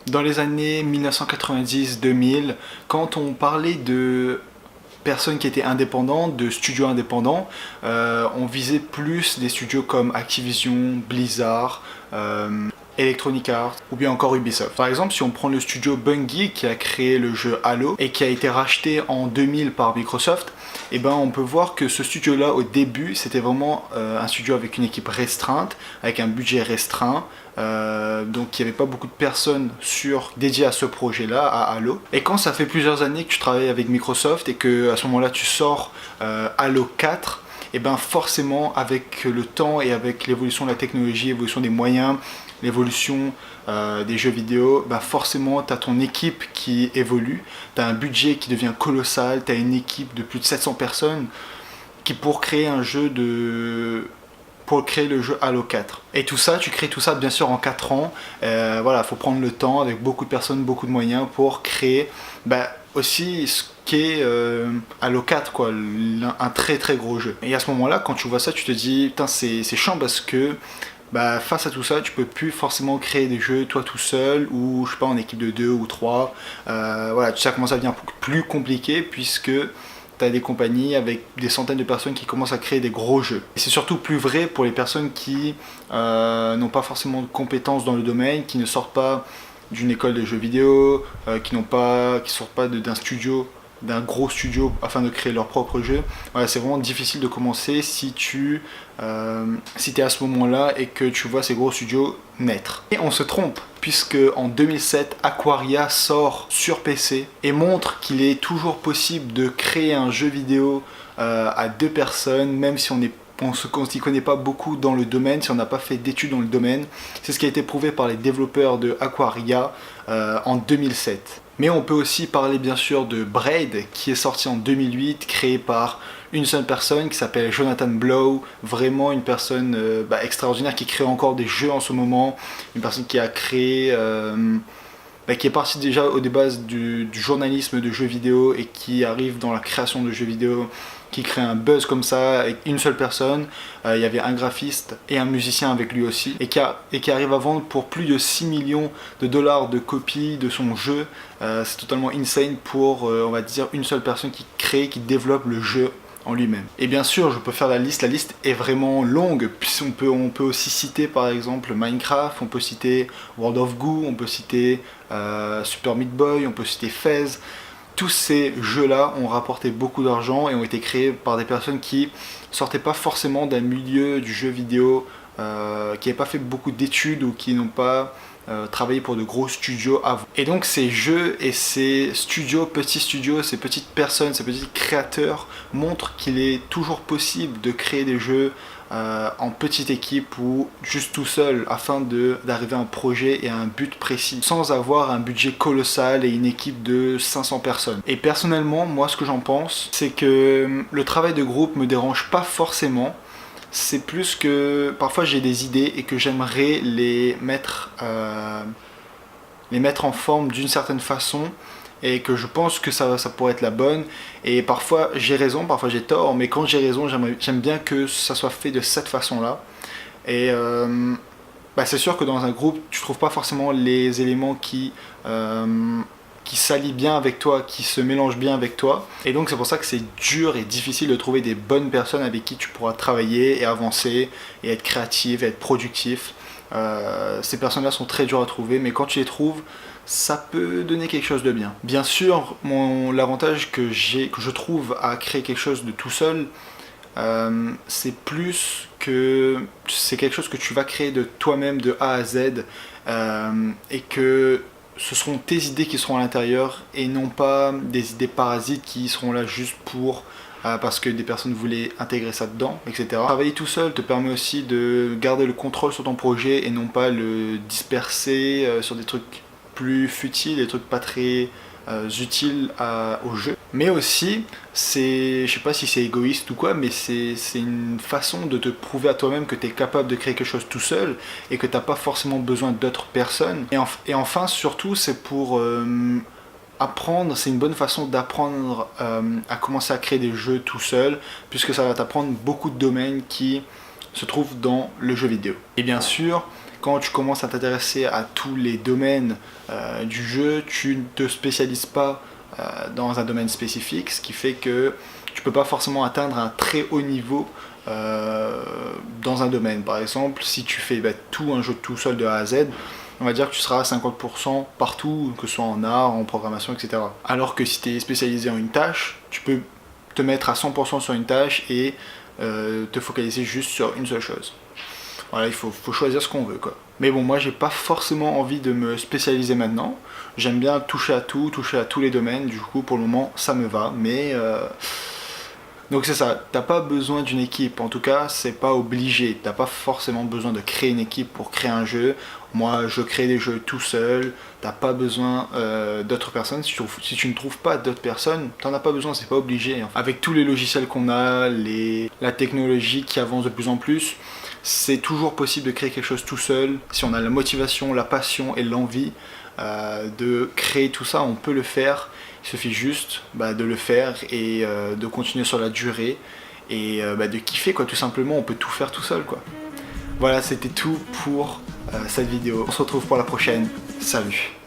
Dans les années 1990-2000, quand on parlait de personnes qui étaient indépendantes, de studios indépendants, on visait plus des studios comme Activision, Blizzard, Electronic Arts ou bien encore Ubisoft. Par exemple, si on prend le studio Bungie qui a créé le jeu Halo et qui a été racheté en 2000 par Microsoft, et ben on peut voir que ce studio-là, au début, c'était vraiment un studio avec une équipe restreinte, avec un budget restreint. Donc il n'y avait pas beaucoup de personnes dédiées à ce projet-là, à Halo. Et quand ça fait plusieurs années que tu travailles avec Microsoft et que à ce moment-là tu sors Halo 4, et ben forcément avec le temps et avec l'évolution de la technologie, l'évolution des moyens, l'évolution des jeux vidéo, bah forcément tu as ton équipe qui évolue, tu as un budget qui devient colossal, tu as une équipe de plus de 700 personnes qui pour créer le jeu Halo 4. Et tout ça, tu crées tout ça bien sûr en 4 ans. Voilà, faut prendre le temps avec beaucoup de personnes, beaucoup de moyens pour créer aussi ce qu'est Halo 4, quoi, un très très gros jeu. Et à ce moment-là, quand tu vois ça, tu te dis, putain, c'est chiant parce que face à tout ça, tu peux plus forcément créer des jeux toi tout seul ou je sais pas en équipe de 2 ou 3. Voilà, ça commence à devenir plus compliqué puisque tu as des compagnies avec des centaines de personnes qui commencent à créer des gros jeux. Et c'est surtout plus vrai pour les personnes qui n'ont pas forcément de compétences dans le domaine, qui ne sortent pas d'une école de jeux vidéo, qui sortent pas d'un gros studio afin de créer leur propre jeu. Voilà, c'est vraiment difficile de commencer si si t'es à ce moment-là et que tu vois ces gros studios naître. Et on se trompe, puisque en 2007, Aquaria sort sur PC et montre qu'il est toujours possible de créer un jeu vidéo à 2 personnes, même si on s'y connaît pas beaucoup dans le domaine, si on n'a pas fait d'études dans le domaine. C'est ce qui a été prouvé par les développeurs de Aquaria en 2007. Mais on peut aussi parler bien sûr de Braid, qui est sorti en 2008, créé par une seule personne qui s'appelle Jonathan Blow, vraiment une personne extraordinaire qui crée encore des jeux en ce moment, une personne qui a créé, qui est partie déjà au début du journalisme de jeux vidéo et qui arrive dans la création de jeux vidéo, qui crée un buzz comme ça avec une seule personne. Il y avait un graphiste et un musicien avec lui aussi et qui arrive à vendre pour plus de 6 millions de dollars de copies de son jeu. C'est totalement insane pour on va dire une seule personne qui développe le jeu en lui-même. Et bien sûr, je peux faire la liste est vraiment longue, puis on peut aussi citer par exemple Minecraft, on peut citer World of Goo, on peut citer Super Meat Boy, on peut citer Fez. Tous ces jeux-là ont rapporté beaucoup d'argent et ont été créés par des personnes qui sortaient pas forcément d'un milieu du jeu vidéo, qui n'avaient pas fait beaucoup d'études ou qui n'ont pas travaillé pour de gros studios avant. Et donc ces jeux et ces petits studios, ces petites personnes, ces petits créateurs montrent qu'il est toujours possible de créer des jeux en petite équipe ou juste tout seul afin d'arriver à un projet et à un but précis sans avoir un budget colossal et une équipe de 500 personnes. Et personnellement, moi ce que j'en pense, c'est que le travail de groupe me dérange pas forcément. C'est plus que parfois j'ai des idées et que j'aimerais les mettre en forme d'une certaine façon et que je pense que ça pourrait être la bonne. Et parfois j'ai raison, parfois j'ai tort, mais quand j'ai raison, j'aime bien que ça soit fait de cette façon-là. Et c'est sûr que dans un groupe, tu trouves pas forcément les éléments qui s'allient bien avec toi, qui se mélangent bien avec toi. Et donc c'est pour ça que c'est dur et difficile de trouver des bonnes personnes avec qui tu pourras travailler et avancer et être créatif et être productif. Ces personnes-là sont très dures à trouver, mais quand tu les trouves, ça peut donner quelque chose de bien. Bien sûr, l'avantage que je trouve à créer quelque chose de tout seul, c'est plus que c'est quelque chose que tu vas créer de toi-même de A à Z, et que ce seront tes idées qui seront à l'intérieur et non pas des idées parasites qui seront là juste parce que des personnes voulaient intégrer ça dedans, etc. Travailler tout seul te permet aussi de garder le contrôle sur ton projet et non pas le disperser sur des trucs plus futiles, des trucs pas très utiles au jeu. Mais aussi, je sais pas si c'est égoïste ou quoi, mais c'est une façon de te prouver à toi-même que tu es capable de créer quelque chose tout seul et que tu n'as pas forcément besoin d'autres personnes. Et enfin, surtout, c'est pour apprendre, c'est une bonne façon d'apprendre à commencer à créer des jeux tout seul, puisque ça va t'apprendre beaucoup de domaines qui se trouvent dans le jeu vidéo. Et bien sûr, quand tu commences à t'intéresser à tous les domaines du jeu, tu ne te spécialises pas dans un domaine spécifique, ce qui fait que tu peux pas forcément atteindre un très haut niveau dans un domaine. Par exemple, si tu fais tout un jeu tout seul de A à Z, on va dire que tu seras à 50% partout, que ce soit en art, en programmation, etc. Alors que si tu es spécialisé en une tâche, tu peux te mettre à 100% sur une tâche et te focaliser juste sur une seule chose. Voilà, il faut choisir ce qu'on veut, quoi. Mais bon, moi j'ai pas forcément envie de me spécialiser maintenant. J'aime bien toucher à tout, toucher à tous les domaines. Du coup, pour le moment, ça me va. Mais donc c'est ça. T'as pas besoin d'une équipe. En tout cas, c'est pas obligé. T'as pas forcément besoin de créer une équipe pour créer un jeu. Moi, je crée des jeux tout seul. T'as pas besoin d'autres personnes. Si tu ne trouves pas d'autres personnes, t'en as pas besoin. C'est pas obligé. Avec tous les logiciels qu'on a, la technologie qui avance de plus en plus, c'est toujours possible de créer quelque chose tout seul. Si on a la motivation, la passion et l'envie de créer tout ça, on peut le faire. Il suffit juste de le faire et de continuer sur la durée et de kiffer, quoi. Tout simplement, on peut tout faire tout seul, quoi. Voilà, c'était tout pour cette vidéo. On se retrouve pour la prochaine. Salut!